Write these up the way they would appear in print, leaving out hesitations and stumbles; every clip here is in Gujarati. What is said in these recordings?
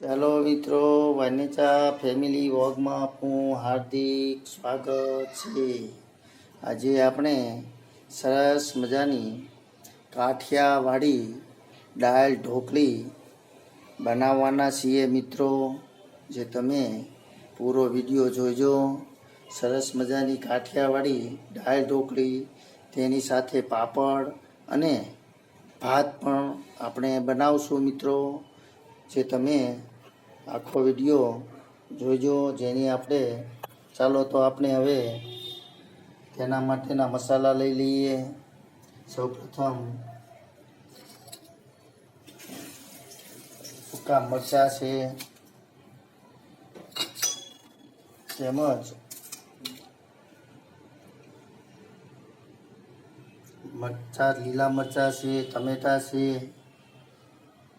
ચાલો મિત્રો, વાનેચા ફેમિલી વ્લોગમાં આપનું હાર્દિક સ્વાગત છે। આજે આપણે સરસ મજાની કાઠિયાવાડી દાળ ઢોકળી બનાવવાના છીએ મિત્રો। જે તમે પૂરો વિડીયો જોઈજો। સરસ મજાની કાઠિયાવાડી દાળ ઢોકળી, તેની સાથે પાપડ અને ભાત પણ આપણે બનાવશું મિત્રો। જે તમે આખો વિડીયો જોઈજો। જેની આપણે ચાલો આપણે હવે તેના માટેના મસાલા લઈ લઈએ। સૌપ્રથમ સૂકા મરચાં છે, તેમજ લીલા મરચાં છે, ટમેટા છે,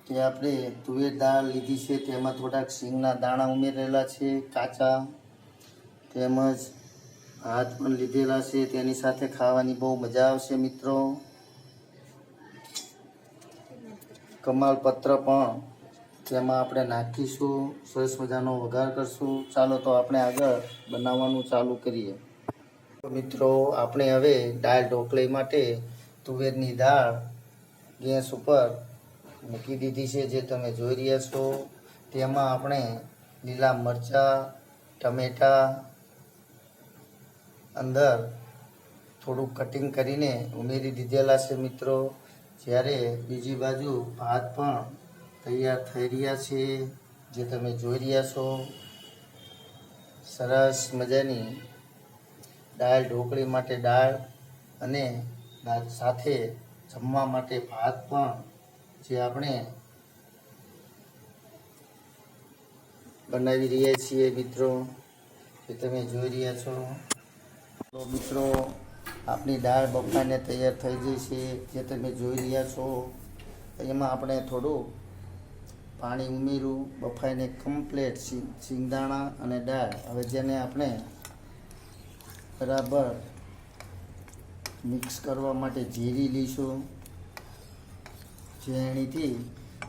તે આપણે તુવેર દાળ લીધી છે, તેમાં થોડાક સિંગના દાણા ઉમેરેલા છે કાચા, તેમજ ભાત પણ લીધેલા છે। તેની સાથે ખાવાની બહુ મજા આવશે મિત્રો। કમાલપત્ર પણ તેમાં આપણે નાખીશું, સરસ મજાનો વઘાર કરશું। ચાલો તો આપણે આગળ બનાવવાનું ચાલુ કરીએ। મિત્રો, આપણે હવે દાળ ઢોકળી માટે તુવેરની દાળ ગેસ ઉપર મૂકી દીધી છે, જે તમે જોઈ રહ્યા છો। તેમાં આપણે લીલા મરચાં, ટમેટા અંદર થોડુંક કટિંગ કરીને ઉમેરી દીધેલા છે મિત્રો। જ્યારે બીજી બાજુ ભાત પણ તૈયાર થઈ રહ્યા છે, જે તમે જોઈ રહ્યા છો। સરસ મજાની દાળ ઢોકળી માટે દાળ અને દાળ સાથે જમવા માટે ભાત પણ જે આપણે બનાવી રહ્યા છીએ મિત્રો, જે તમે જોઈ રહ્યા છો। તો મિત્રો, આપણી દાળ બફાઈને તૈયાર થઈ ગઈ છે, જે તમે જોઈ રહ્યા છો। એમાં આપણે થોડું પાણી ઉમેર્યું, બફાઈને કમ્પ્લેટ સિંગદાણા અને દાળ, હવે જેને આપણે બરાબર મિક્સ કરવા માટે જીરી લઈશું। ઝેણીથી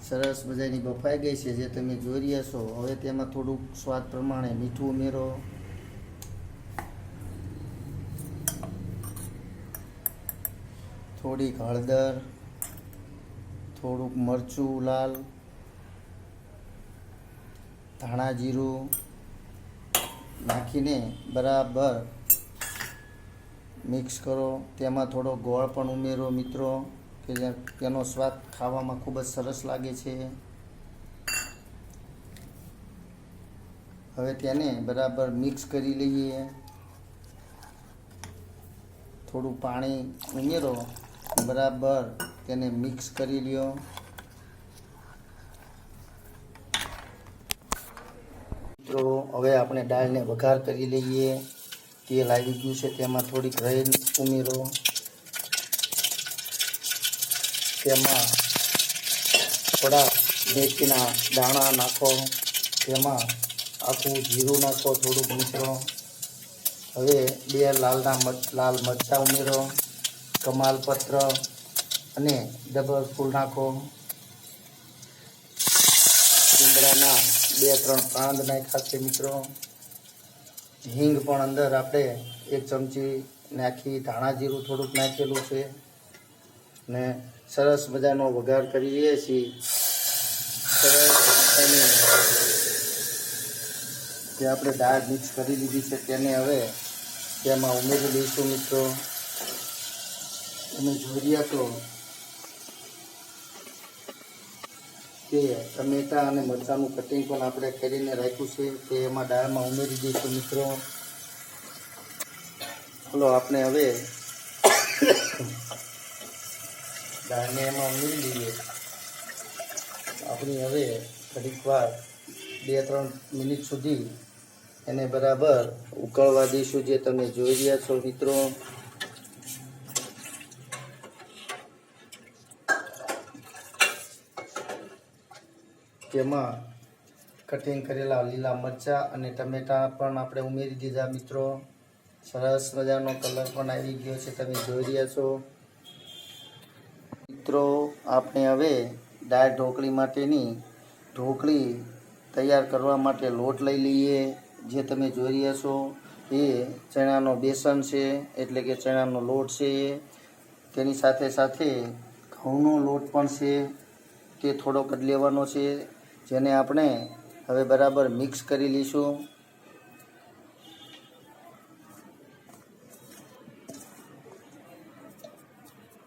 સરસ મજાની બફાઈ ગઈ છે, જે તમે જોઈ રહ્યા છો। હવે તેમાં થોડુંક સ્વાદ પ્રમાણે મીઠું ઉમેરો, થોડીક હળદર, થોડુંક મરચું લાલ, ધાણા જીરું નાખીને બરાબર મિક્સ કરો। તેમાં થોડો ગોળ પણ ઉમેરો મિત્રો, કે તેનો સ્વાદ ખાવામાં ખૂબ જ સરસ લાગે છે। હવે તેને બરાબર મિક્સ કરી લઈએ। થોડું પાણી ઉમેરો, બરાબર તેને મિક્સ કરી લ્યો। મિત્રો, હવે આપણે દાળને વઘાર કરી લઈએ। તેલ આવી ગયું છે, તેમાં થોડીક રાઈ ઉમેરો, તેમાં થોડા મેથીના દાણા નાખો, તેમાં આખું જીરું નાખો થોડુંક મિત્રો। હવે 2 લાલ મરચાં ઉમેરો, કમાલપત્ર અને ડબલ ફૂલ નાખો, લીમડાના 2-3 પાંદ નાખ્યા છે મિત્રો। હિંગ પણ અંદર આપણે 1 ચમચી નાખી, ધાણા જીરું થોડુંક નાખેલું છે, ને સરસ મજાનો વઘાર કરી રહ્યા છીએ। જે આપણે દાળ મિક્સ કરી લીધી છે, તેને હવે તેમાં ઉમેરી દઈશું મિત્રો। તમે જોઈ રહ્યા છો કે ટમેટા અને મરચાંનું કટિંગ પણ આપણે કરીને રાખ્યું છે, તે એમાં દાળમાં ઉમેરી દઈશું મિત્રો। ચાલો આપણે હવે દાળને એમાં ઉમેરી દઈએ। આપણી હવે ઘડીક વાર 2-3 મિનિટ સુધી એને બરાબર ઉકળવા દઈશું, જે તમે જોઈ રહ્યા છો મિત્રો। તેમાં કટિંગ કરેલા લીલા મરચાં અને ટમેટા પણ આપણે ઉમેરી દીધા મિત્રો। સરસ મજાનો કલર પણ આવી ગયો છે, તમે જોઈ રહ્યા છો મિત્રો। આપણે હવે દાળ ઢોકળી માટેની ઢોકળી તૈયાર કરવા માટે લોટ લઈ લઈએ. જે તમે જોઈ રહ્યા છો એ ચણાનો બેસન છે, એટલે કે ચણાનો લોટ છે. તેની સાથે સાથે ઘઉંનો લોટ પણ છે, તે થોડોક જ લેવાનો છે, જેને આપણે હવે બરાબર મિક્સ કરી લઈશું.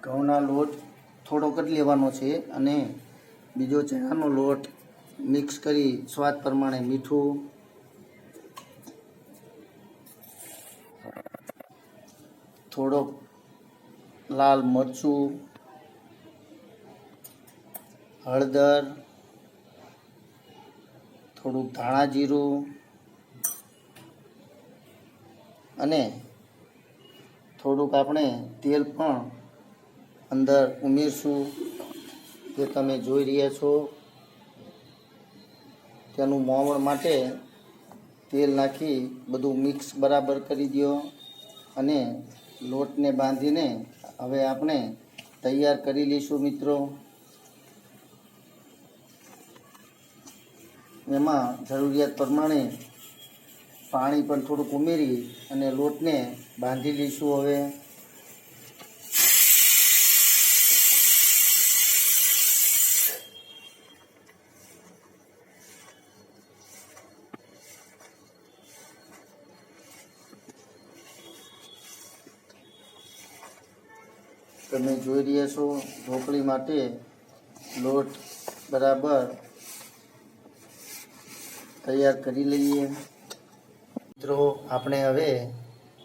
ઘઉંના લોટ થોડોક જ લેવાનો છે અને બીજો ચણાનો લોટ મિક્સ કરી સ્વાદ પ્રમાણે મીઠું, થોડોક લાલ મરચું, હળદર, થોડુંક ધાણા જીરું અને થોડુંક આપણે તેલ પણ અંદર ઉમેરશું. જે તમે જોઈ રહ્યા છો તેનું મોવણ માટે તેલ નાખી બધું મિક્સ બરાબર કરી દો અને લોટને બાંધીને હવે આપણે તૈયાર કરી લઈશું મિત્રો. એમાં જરૂરિયાત પ્રમાણે પાણી પણ થોડુંક ઉમેરી અને લોટને બાંધી લઈશું. હવે તમે જોઈ રહ્યા છો ઢોકળી માટે લોટ બરાબર તૈયાર કરી લઈએ. મિત્રો આપણે હવે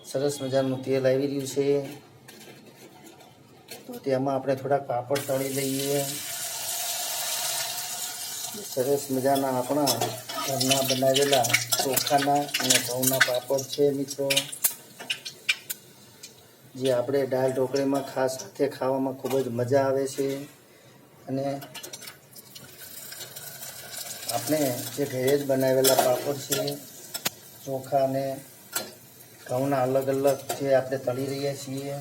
સરસ મજાનું તેલ આવી રહ્યું છે, તો તેમાં આપણે થોડાક પાપડ તળી લઈએ. સરસ મજાના આપણા ઘરના બનાવેલા ચોખાના અને ઘઉંના પાપડ છે મિત્રો, જે આપણે દાળ ઢોકળીમાં ખાસ સાથે ખાવામાં ખૂબ જ મજા આવે છે. અને આપણે જે ઘરે જ બનાવેલા પાપડ છે, ચોખા અને ઘઉંના અલગ અલગ જે આપણે તળી રહ્યા છીએ.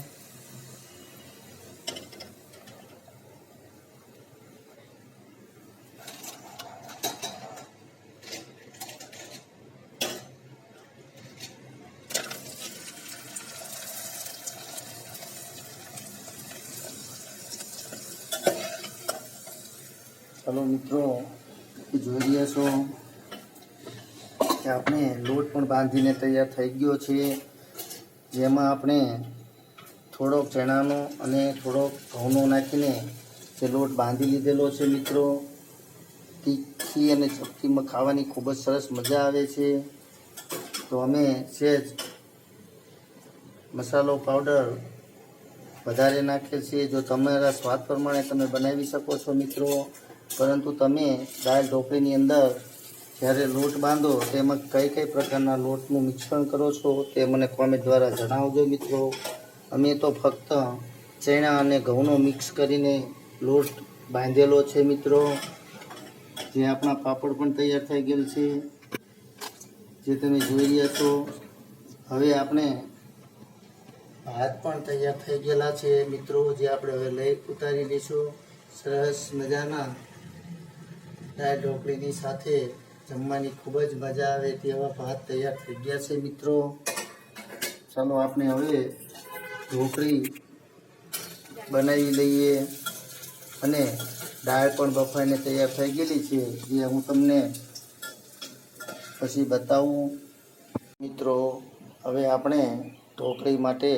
ચાલો મિત્રો, જોઈ રહ્યા છો કે આપણે લોટ પણ બાંધીને તૈયાર થઈ ગયો છે, જેમાં આપણે થોડોક ચણાનો અને થોડોક ઘઉંનો નાખીને જે લોટ બાંધી લીધેલો છે મિત્રો. તીખી અને ચપટીમાં ખાવાની ખૂબ જ સરસ મજા આવે છે. તો અમે સહેજ મસાલો પાવડર વધારે નાખેલ છે. જો તમારા સ્વાદ પ્રમાણે તમે બનાવી શકો છો મિત્રો, પરંતુ તમે દાળ ઢોકળીની અંદર જ્યારે લોટ બાંધો તેમાં કઈ પ્રકારના લોટનું મિશ્રણ કરો છો તે મને કોમેન્ટ દ્વારા જણાવજો મિત્રો. અમે તો ફક્ત ચણા અને ઘઉંનો મિક્સ કરીને લોટ બાંધેલો છે મિત્રો. જે આપણા પાપડ પણ તૈયાર થઈ ગયેલ છે, જે તમે જોઈ રહ્યા છો. હવે આપણે ભાત પણ તૈયાર થઈ ગયેલા છે મિત્રો, જે આપણે હવે લઈ ઉતારી લઈશું. સરસ મજાના દાળ ઢોકળીની સાથે જમવાની ખૂબ જ મજા આવે તેવા ભાત તૈયાર થઈ ગયા છે મિત્રો. ચાલો આપણે હવે ઢોકળી બનાવી લઈએ. અને દાળ પણ બફાઈને તૈયાર થઈ ગયેલી છે, જે હું તમને પછી બતાવું મિત્રો. હવે આપણે ઢોકળી માટે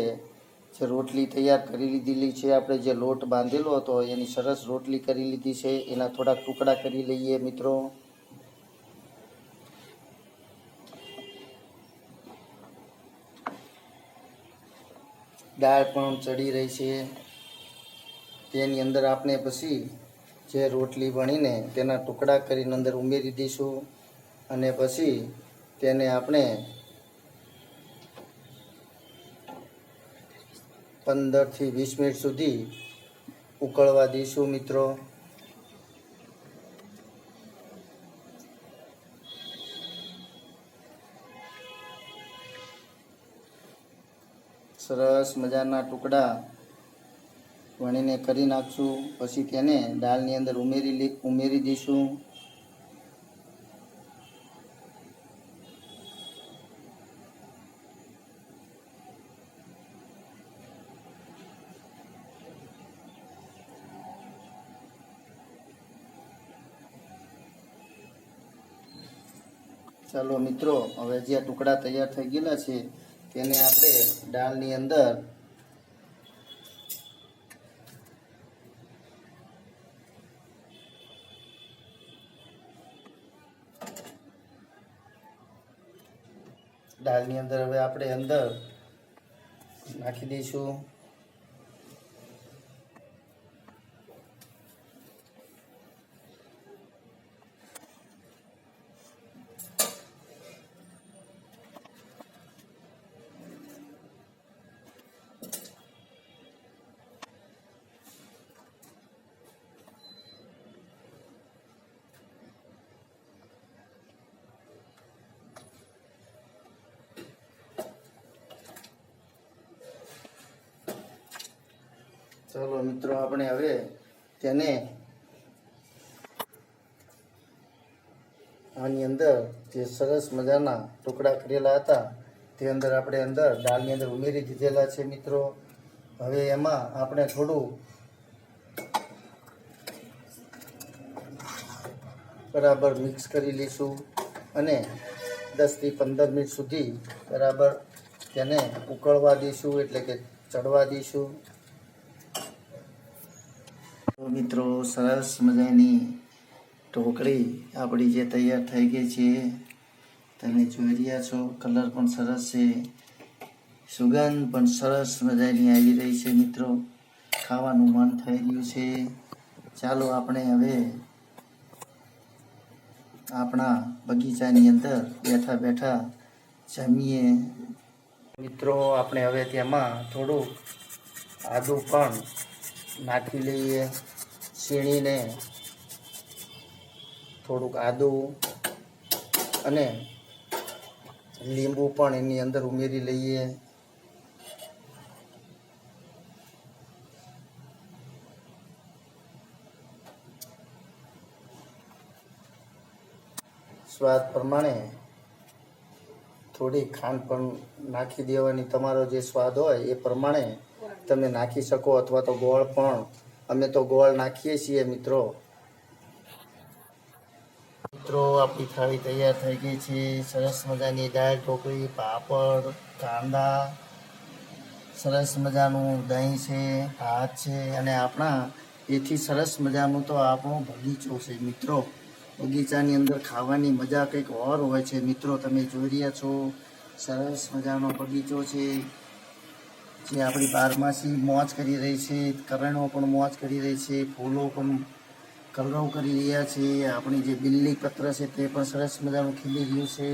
જે રોટલી તૈયાર કરી લીધેલી છે, આપણે જે લોટ બાંધેલો હતો એની સરસ રોટલી કરી લીધી છે. એના થોડાક ટુકડા કરી લઈએ મિત્રો. દાળ પણ ચડી રહી છે, તેની અંદર આપણે પછી જે રોટલી વણીને તેના ટુકડા કરીને અંદર ઉમેરી દઈશું. અને પછી તેને આપણે 15 થી 20 મિનિટ સુધી ઉકળવા દઈશું મિત્રો. સરસ મજાના ટુકડા વણીને કરી નાખશું. પછી તેને દાળની અંદર ઉમેરી દઈશું. ચાલો મિત્રો, હવે જે ટુકડા તૈયાર થઈ ગયેલા છે તેને આપણે દાળની અંદર હવે આપણે અંદર નાખી દઈશું. ચાલો મિત્રો, આપણે હવે તેને આની અંદર જે સરસ મજાના ટુકડા કરેલા હતા તે આપણે દાળની અંદર ઉમેરી દીધેલા છે મિત્રો. હવે એમાં આપણે થોડું બરાબર મિક્સ કરી લઈશું અને 10 થી 15 મિનિટ સુધી બરાબર તેને ઉકળવા દઈશું, એટલે કે ચડવા દઈશું. મિત્રો, સરસ મજાની ઢોકળી આપણી જે તૈયાર થઈ ગઈ છે તમે જોઈ રહ્યા છો. કલર પણ સરસ છે, સુગંધ પણ સરસ મજાની આવી રહી છે મિત્રો. ખાવાનું મન થઈ રહ્યું છે. ચાલો આપણે હવે આપણા બગીચાની અંદર બેઠા બેઠા જમીએ. મિત્રો, આપણે હવે તેમાં થોડું આદું પણ નાખી લઈએ. છીણીને થોડુંક આદું અને લીંબુ પણ એની અંદર ઉમેરી લઈએ. સ્વાદ પ્રમાણે થોડી ખાંડ પણ નાખી દેવાની. તમારો જે સ્વાદ હોય એ પ્રમાણે તમે નાખી શકો, અથવા તો ગોળ પણ. અમે તો ગોળ નાખીએ છીએ મિત્રો. આપણી થાળી તૈયાર થઈ ગઈ છે. સરસ મજાની દાળ ઢોકળી, પાપડ, કાંદા, સરસ મજાનું દહીં છે, ભાત છે, અને આપણા એથી સરસ મજાનું તો આપણો બગીચો છે મિત્રો. બગીચાની અંદર ખાવાની મજા કંઈક ઓર હોય છે મિત્રો. તમે જોઈ રહ્યા છો, સરસ મજાનો બગીચો છે જે આપણી બારમાસી મોજ કરી રહી છે. કરણો પણ મોજ કરી રહી છે, ફૂલો પણ કલરવ કરી રહ્યા છે. આપણી જે બિલ્લી પત્ર છે તે પણ સરસ મજાનું ખીલી રહ્યું છે.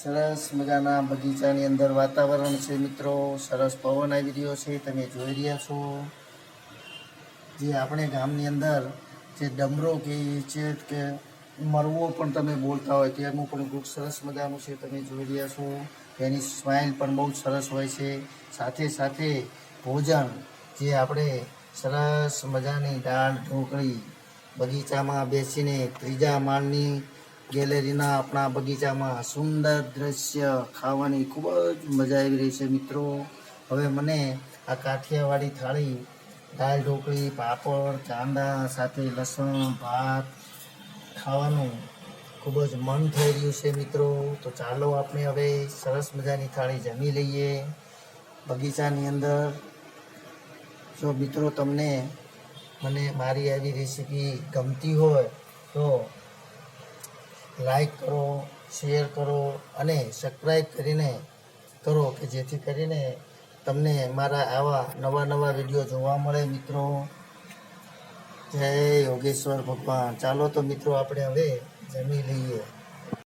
સરસ મજાના બગીચાની અંદર વાતાવરણ છે મિત્રો. સરસ પવન આવી રહ્યો છે, તમે જોઈ રહ્યા છો. જે આપણે ગામની અંદર જે ડમરો છે કે મરવો પણ તમે બોલતા હોય તેનું પણ ખૂબ સરસ મજાનું છે, તમે જોઈ રહ્યા છો. એની સ્માઇલ પણ બહુ સરસ હોય છે. સાથે સાથે ભોજન જે આપણે સરસ મજાની દાળ ઢોકળી બગીચામાં બેસીને ત્રીજા માળની ગેલેરીના આપણા બગીચામાં સુંદર દ્રશ્ય ખાવાની ખૂબ જ મજા આવી રહી છે મિત્રો. હવે મને આ કાઠિયાવાડી થાળી દાળ ઢોકળી, પાપડ, કાંદા સાથે લસણ, ભાત ખાવાનું ખૂબ જ મન થઈ રહ્યું છે મિત્રો. તો ચાલો આપણે હવે સરસ મજાની થાળી જમી લઈએ બગીચાની અંદર. જો મિત્રો તમને મારી આવી રેસીપી ગમતી હોય તો લાઈક કરો, શેર કરો અને સબસ્ક્રાઈબ કરીને કરો, કે જેથી કરીને તમને મારા આવા નવા વિડીયો જોવા મળે મિત્રો. જય યોગેશ્વર ભગવાન. ચાલો તો મિત્રો, આપણે હવે જમી લઈએ.